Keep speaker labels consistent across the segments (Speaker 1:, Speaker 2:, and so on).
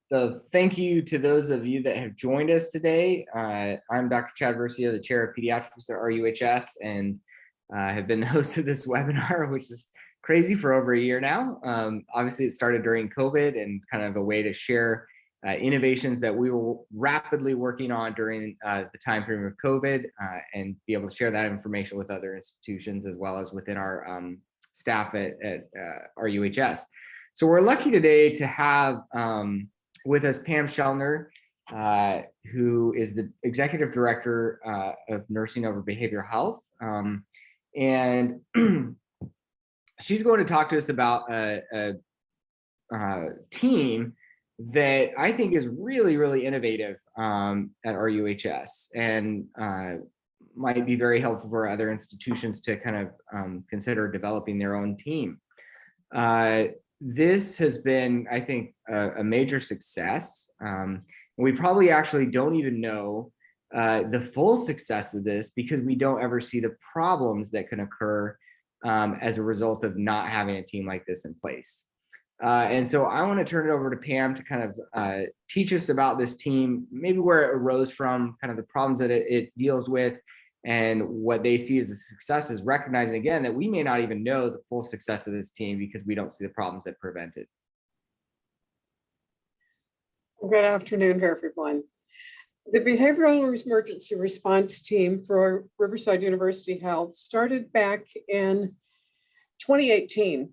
Speaker 1: So thank you to those of you that have joined us today. I'm Dr. Chad Versio, the Chair of Pediatrics at RUHS, and have been the host of this webinar, which is crazy, for over a year now. Obviously, it started during COVID and kind of a way to share innovations that we were rapidly working on during the time frame of COVID, and be able to share that information with other institutions as well as within our staff at RUHS. So we're lucky today to have with us Pam Shellner, who is the Executive Director of Nursing over Behavioral Health. And she's going to talk to us about a team that I think is really, really innovative at RUHS, and might be very helpful for other institutions to kind of consider developing their own team. This has been, I think, a major success. We probably actually don't even know the full success of this because we don't ever see the problems that can occur as a result of not having a team like this in place. And so I want to turn it over to Pam to kind of teach us about this team, maybe where it arose from, kind of the problems that it deals with, and what they see as a success, is recognizing again that we may not even know the full success of this team because we don't see the problems that prevent it.
Speaker 2: Good afternoon, everyone. The Behavioral Emergency Response Team for Riverside University Health started back in 2018.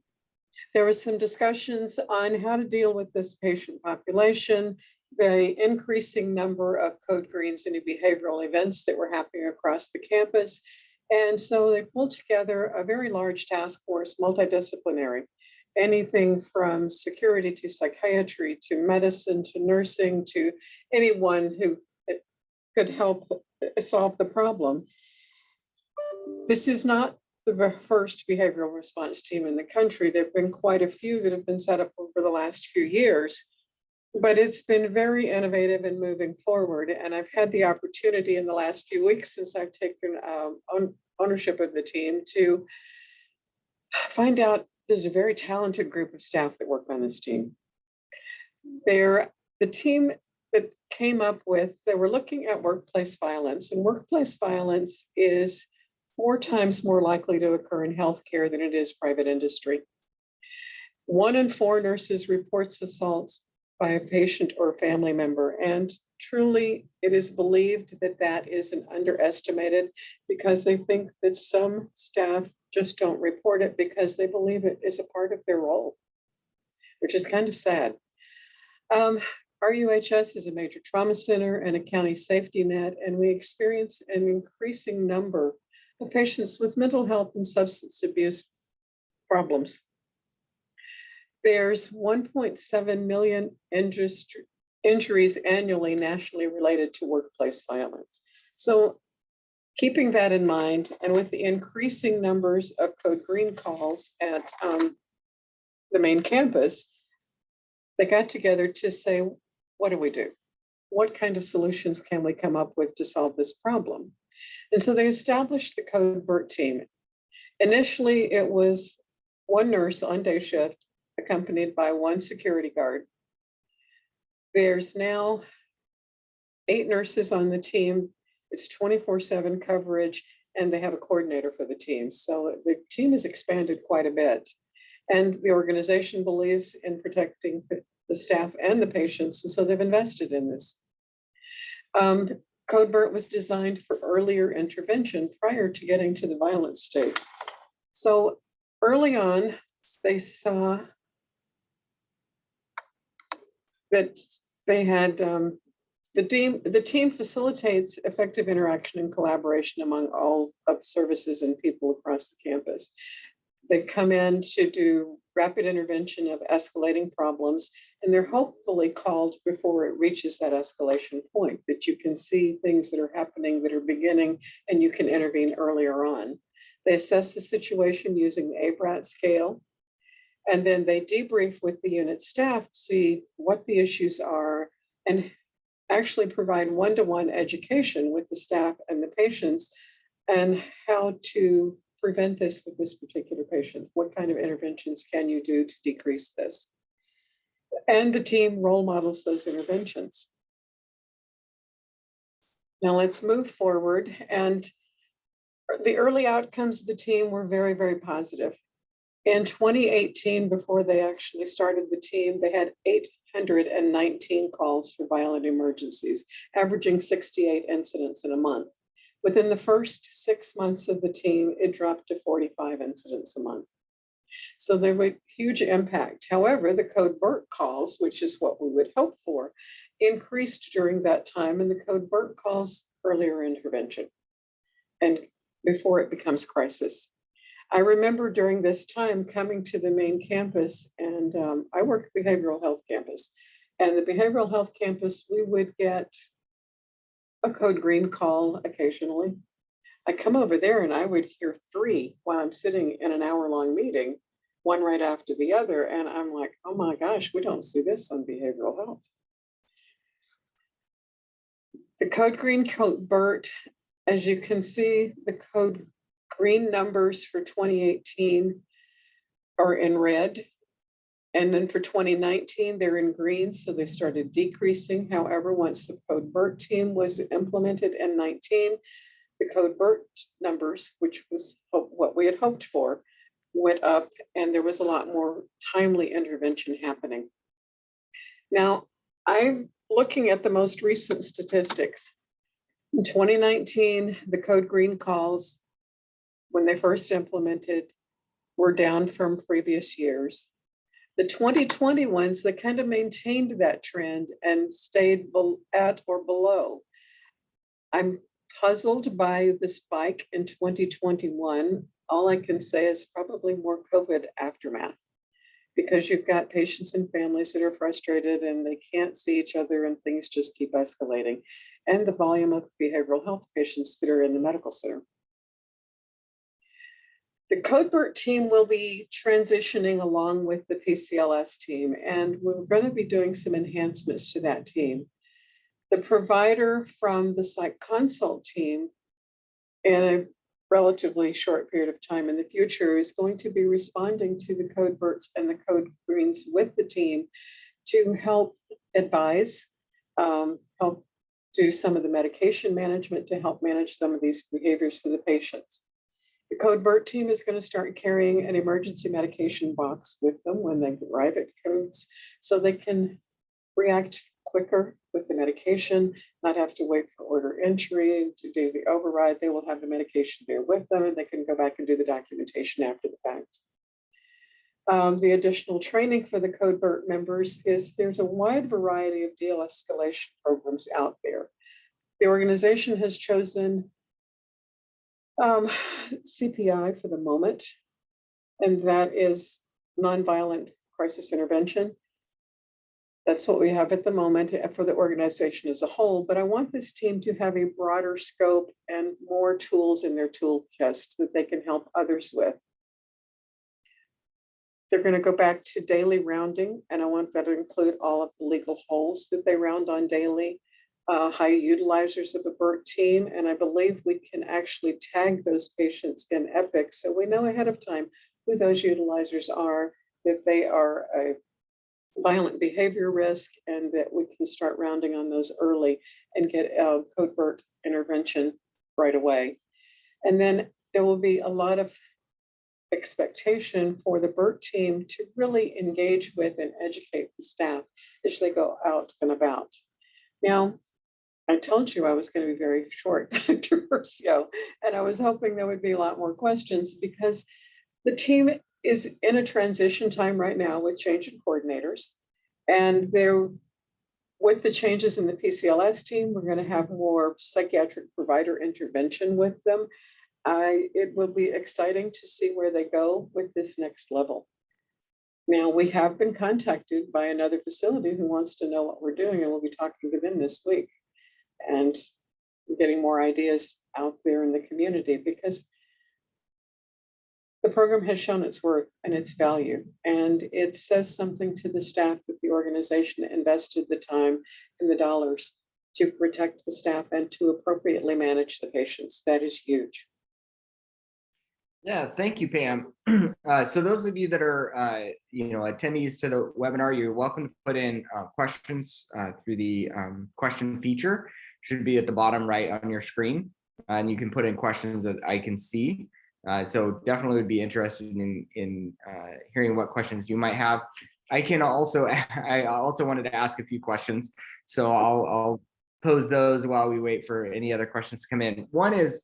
Speaker 2: There was some discussions on how to deal with this patient population, the increasing number of code greens and behavioral events that were happening across the campus. And so they pulled together a very large task force, multidisciplinary, anything from security to psychiatry to medicine to nursing to anyone who could help solve the problem. This is not the first behavioral response team in the country. There have been quite a few that have been set up over the last few years. But it's been very innovative and moving forward. And I've had the opportunity in the last few weeks since I've taken ownership of the team to find out there's a very talented group of staff that work on this team. They're the team that came up with, they were looking at workplace violence, and workplace violence is 4 times more likely to occur in healthcare than it is private industry. 1 in 4 nurses reports assaults by a patient or a family member. And truly, it is believed that that isn't underestimated because they think that some staff just don't report it because they believe it is a part of their role, which is kind of sad. RUHS is a major trauma center and a county safety net, and we experience an increasing number of patients with mental health and substance abuse problems. There's 1.7 million injuries annually nationally related to workplace violence. So keeping that in mind, and with the increasing numbers of code green calls at the main campus, they got together to say, what do we do? What kind of solutions can we come up with to solve this problem? And so they established the code BERT team. Initially, it was 1 nurse on day shift, accompanied by 1 security guard. There's now 8 nurses on the team. It's 24/7 coverage, and they have a coordinator for the team. So the team has expanded quite a bit. And the organization believes in protecting the staff and the patients, and so they've invested in this. Code BERT was designed for earlier intervention prior to getting to the violent state. So early on, they saw that they had the team facilitates effective interaction and collaboration among all of services and people across the campus. They come in to do rapid intervention of escalating problems, and they're hopefully called before it reaches that escalation point, that you can see things that are happening that are beginning and you can intervene earlier on. They assess the situation using the ABRAT scale. And then they debrief with the unit staff to see what the issues are and actually provide one-to-one education with the staff and the patients and how to prevent this with this particular patient. What kind of interventions can you do to decrease this? and the team role models those interventions. Now let's move forward. And the early outcomes of the team were very, very positive. In 2018, before they actually started the team, they had 819 calls for violent emergencies, averaging 68 incidents in a month. Within the first 6 months of the team, it dropped to 45 incidents a month. So there was huge impact. However, the code BERT calls, which is what we would hope for, increased during that time, and the code BERT calls earlier intervention and before it becomes crisis. I remember during this time coming to the main campus, and I work at behavioral health campus. And the behavioral health campus, we would get a code green call occasionally. I come over there and I would hear 3 while I'm sitting in an hour-long meeting, one right after the other. And I'm like, oh my gosh, we don't see this on behavioral health. The code green, code BERT, as you can see, the code green numbers for 2018 are in red. And then for 2019, they're in green, so they started decreasing. However, once the code BERT team was implemented in 19, the code BERT numbers, which was what we had hoped for, went up, and there was a lot more timely intervention happening. Now, I'm looking at the most recent statistics. In 2019, the code green calls, when they first implemented, were down from previous years. The 2020 ones, they kind of maintained that trend and stayed at or below. I'm puzzled by the spike in 2021. All I can say is probably more COVID aftermath, because you've got patients and families that are frustrated and they can't see each other and things just keep escalating, and the volume of behavioral health patients that are in the medical center. The code BERT team will be transitioning along with the PCLS team, and we're going to be doing some enhancements to that team. The provider from the psych consult team, in a relatively short period of time in the future, is going to be responding to the code BERTs and the code greens with the team to help advise, help do some of the medication management to help manage some of these behaviors for the patients. The code BERT team is going to start carrying an emergency medication box with them when they arrive at codes, so they can react quicker with the medication, not have to wait for order entry to do the override. They will have the medication there with them, and they can go back and do the documentation after the fact. The additional training for the code BERT members is there's a wide variety of de-escalation programs out there. The organization has chosen CPI for the moment, and that is nonviolent crisis intervention. That's what we have at the moment for the organization as a whole, but I want this team to have a broader scope and more tools in their tool chest that they can help others with. They're going to go back to daily rounding, and I want that to include all of the legal holes that they round on daily, high utilizers of the BERT team, and I believe we can actually tag those patients in Epic so we know ahead of time who those utilizers are, if they are a violent behavior risk, and that we can start rounding on those early and get code BERT intervention right away. And then there will be a lot of expectation for the BERT team to really engage with and educate the staff as they go out and about. Now, I told you I was going to be very short, Dr. Versio, and I was hoping there would be a lot more questions, because the team is in a transition time right now with change in coordinators. And they're, with the changes in the PCLS team, we're going to have more psychiatric provider intervention with them. It will be exciting to see where they go with this next level. Now, we have been contacted by another facility who wants to know what we're doing, and we'll be talking to them this week and getting more ideas out there in the community, because the program has shown its worth and its value, and it says something to the staff that the organization invested the time and the dollars to protect the staff and to appropriately manage the patients. That is huge.
Speaker 1: Yeah, thank you, Pam. So those of you that are, attendees to the webinar, you're welcome to put in questions through the question feature. Should be at the bottom right on your screen, and you can put in questions that I can see. So definitely would be interested in hearing what questions you might have. I also wanted to ask a few questions, so I'll pose those while we wait for any other questions to come in. One is,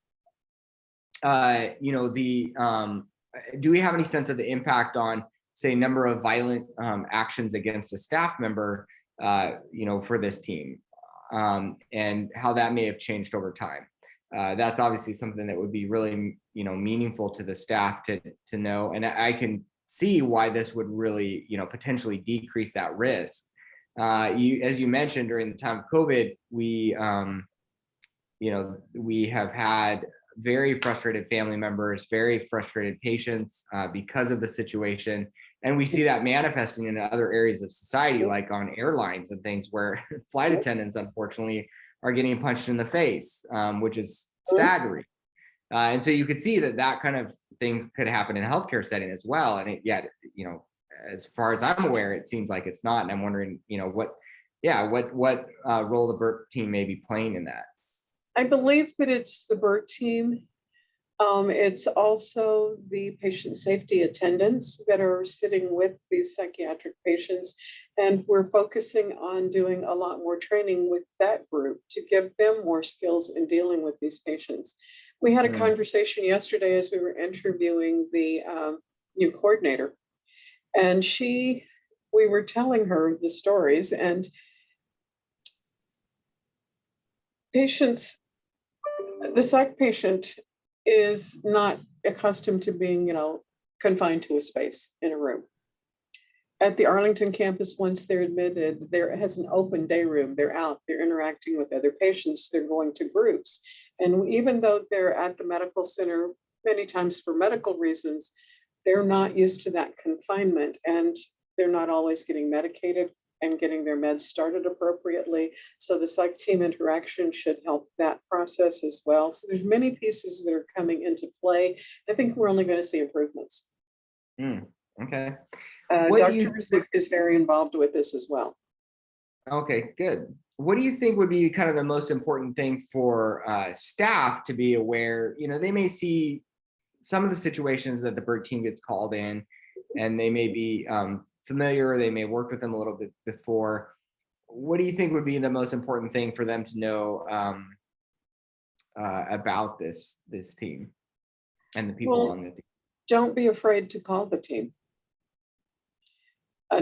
Speaker 1: do we have any sense of the impact on, say, number of violent actions against a staff member, for this team, and how that may have changed over time? That's obviously something that would be really, meaningful to the staff to know, and I can see why this would really, potentially decrease that risk. As you mentioned, during the time of COVID, we have had very frustrated family members, very frustrated patients because of the situation. And we see that manifesting in other areas of society, like on airlines and things, where flight attendants, unfortunately, are getting punched in the face, which is staggering. And so you could see that kind of thing could happen in a healthcare setting as well. And yet, as far as I'm aware, it seems like it's not. And I'm wondering, what role the BERT team may be playing in that.
Speaker 2: I believe that it's the BERT team. It's also the patient safety attendants that are sitting with these psychiatric patients. And we're focusing on doing a lot more training with that group to give them more skills in dealing with these patients. We had a conversation yesterday as we were interviewing the new coordinator, and we were telling her the stories, and the psych patient is not accustomed to being, confined to a space in a room. At the Arlington campus, once they're admitted, there has an open day room. They're out, they're interacting with other patients, they're going to groups. And even though they're at the medical center, many times for medical reasons, they're not used to that confinement, and they're not always getting medicated and getting their meds started appropriately. So the psych team interaction should help that process as well. So there's many pieces that are coming into play. I think we're only going to see improvements.
Speaker 1: Okay.
Speaker 2: Dr. Rizik is very involved with this as well.
Speaker 1: Okay, good. What do you think would be kind of the most important thing for staff to be aware? They may see some of the situations that the BERT team gets called in, and they may be familiar, they may work with them a little bit before. What do you think would be the most important thing for them to know about this team and the people on the team?
Speaker 2: Don't be afraid to call the team.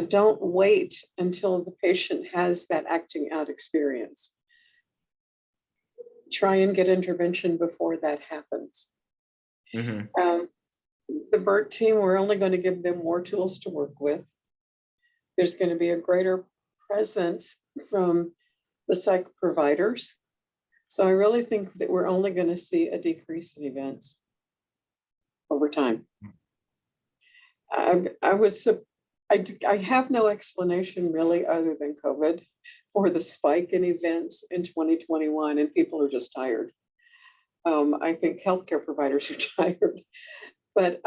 Speaker 2: Don't wait until the patient has that acting out experience. Try and get intervention before that happens. The BERT team, we're only going to give them more tools to work with. There's going to be a greater presence from the psych providers. So I really think that we're only going to see a decrease in events over time. I have no explanation really other than COVID for the spike in events in 2021, and people are just tired. I think healthcare providers are tired, but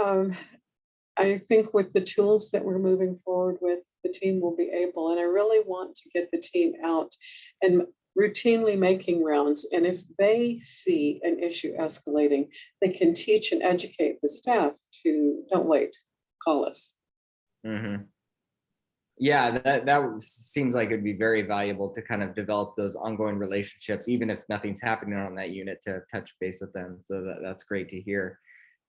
Speaker 2: I think with the tools that we're moving forward with, the team will be able, and I really want to get the team out and routinely making rounds. And if they see an issue escalating, they can teach and educate the staff to don't wait, call us.
Speaker 1: Yeah, that seems like it'd be very valuable to kind of develop those ongoing relationships, even if nothing's happening on that unit, to touch base with them. So that's great to hear.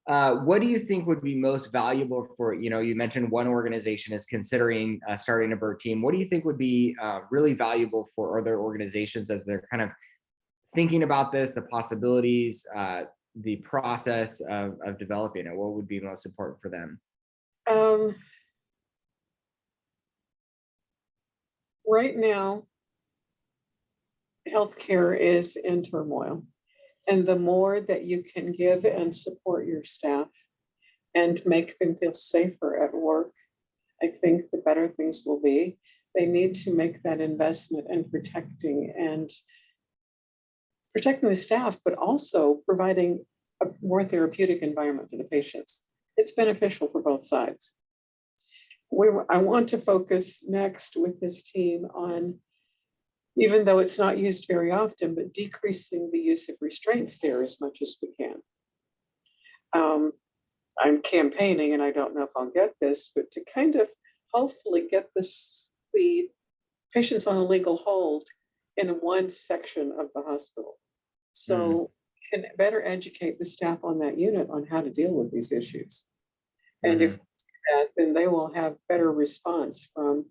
Speaker 1: What do you think would be most valuable for, you mentioned one organization is considering starting a BERT team. What do you think would be really valuable for other organizations as they're kind of thinking about this, the possibilities, the process of developing it? What would be most important for them?
Speaker 2: Right now, healthcare is in turmoil. And the more that you can give and support your staff and make them feel safer at work, I think the better things will be. They need to make that investment in protecting the staff, but also providing a more therapeutic environment for the patients. It's beneficial for both sides. I want to focus next with this team on, even though it's not used very often, but decreasing the use of restraints there as much as we can. I'm campaigning, and I don't know if I'll get this, but to kind of hopefully get the patients on a legal hold in one section of the hospital. So can better educate the staff on that unit on how to deal with these issues. And if we do that, then they will have better response from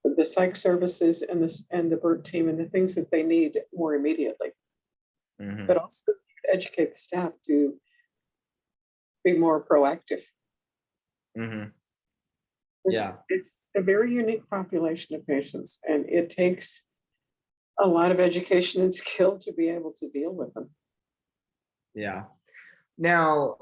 Speaker 2: the psych services and the BERT team and the things that they need more immediately. But also educate the staff to be more proactive.
Speaker 1: Yeah.
Speaker 2: It's a very unique population of patients, and it takes a lot of education and skill to be able to deal with them.
Speaker 1: Yeah. Now,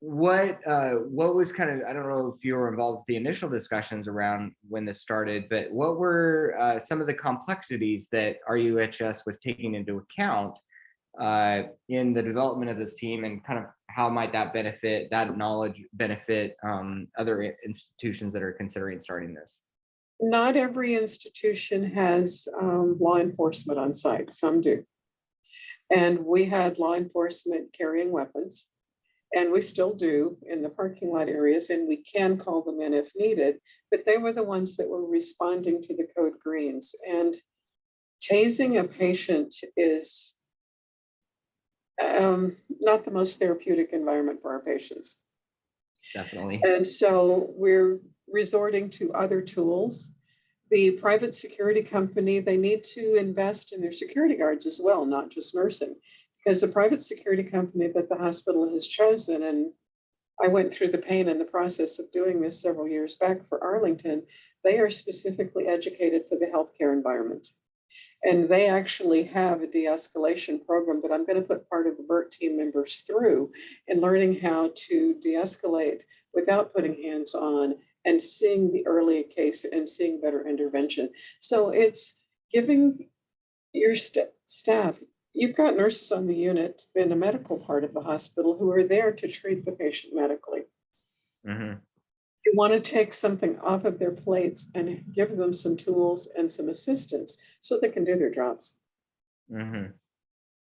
Speaker 1: what was kind of, I don't know if you were involved with the initial discussions around when this started, but what were some of the complexities that RUHS was taking into account in the development of this team, and kind of how might that knowledge benefit other institutions that are considering starting this?
Speaker 2: Not every institution has law enforcement on site. Some do. And we had law enforcement carrying weapons, and we still do in the parking lot areas, and we can call them in if needed, but they were the ones that were responding to the code greens. And tasing a patient is not the most therapeutic environment for our patients.
Speaker 1: Definitely.
Speaker 2: And so we're resorting to other tools. The private security company, they need to invest in their security guards as well, not just nursing, because the private security company that the hospital has chosen, and I went through the pain and the process of doing this several years back for Arlington, they are specifically educated for the healthcare environment. And they actually have a de-escalation program that I'm going to put part of the BERT team members through in learning how to de-escalate without putting hands on, and seeing the early case and seeing better intervention. So it's giving your staff, you've got nurses on the unit in the medical part of the hospital who are there to treat the patient medically. You want to take something off of their plates and give them some tools and some assistance so they can do their jobs.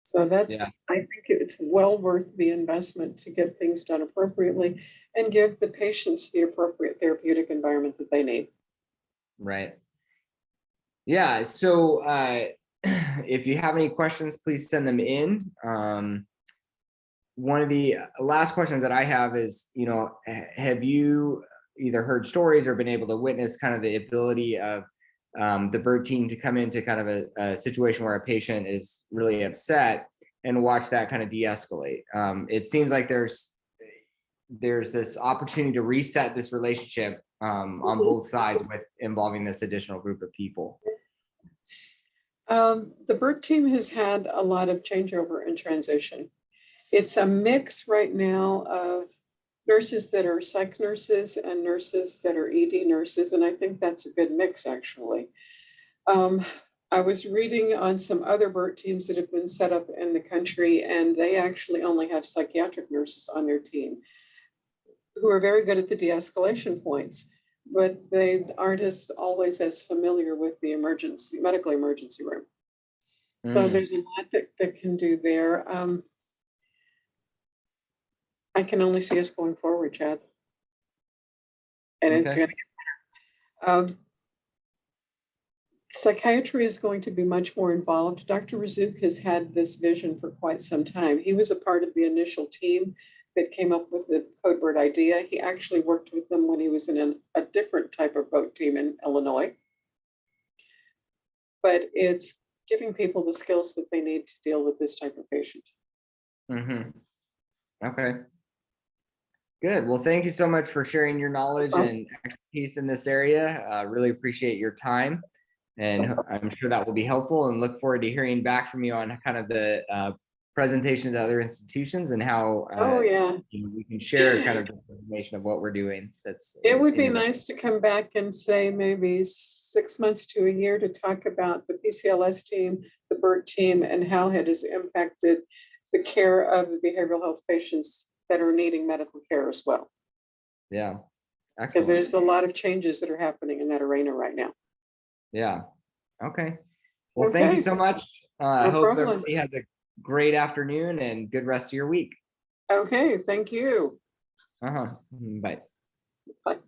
Speaker 2: So that's, I think it's well worth the investment to get things done appropriately and give the patients the appropriate therapeutic environment that they need.
Speaker 1: Right. Yeah. So if you have any questions, please send them in. One of the last questions that I have is, have you either heard stories or been able to witness kind of the ability of the BERT team to come into kind of a situation where a patient is really upset and watch that kind of de-escalate? It seems like there's this opportunity to reset this relationship on both sides with involving this additional group of people.
Speaker 2: The BERT team has had a lot of changeover and transition. It's a mix right now of nurses that are psych nurses and nurses that are ED nurses, and I think that's a good mix, actually. I was reading on some other BERT teams that have been set up in the country, and they actually only have psychiatric nurses on their team who are very good at the de-escalation points, but they aren't always as familiar with the medical emergency room. So there's a lot that can do there. I can only see us going forward, Chad. And it's going to get better. Psychiatry is going to be much more involved. Dr. Razzouk has had this vision for quite some time. He was a part of the initial team that came up with the code BERT idea. He actually worked with them when he was in a different type of boat team in Illinois. But it's giving people the skills that they need to deal with this type of patient.
Speaker 1: Okay. Good. Well, thank you so much for sharing your knowledge and expertise in this area. Really appreciate your time, and I'm sure that will be helpful, and look forward to hearing back from you on kind of the presentation to other institutions and how we can share kind of this information of what we're doing. It
Speaker 2: would be nice to come back and say maybe 6 months to a year to talk about the PCLS team, the BERT team, and how it has impacted the care of the behavioral health patients that are needing medical care as well.
Speaker 1: Yeah.
Speaker 2: Because
Speaker 1: Excellent.
Speaker 2: there's a lot of changes that are happening in that arena right now.
Speaker 1: Yeah. Okay. Well, thank you
Speaker 2: Okay.
Speaker 1: so much. I
Speaker 2: No
Speaker 1: hope
Speaker 2: problem.
Speaker 1: everybody has a great afternoon and good rest of your week.
Speaker 2: Okay, thank you.
Speaker 1: Bye.
Speaker 2: Bye.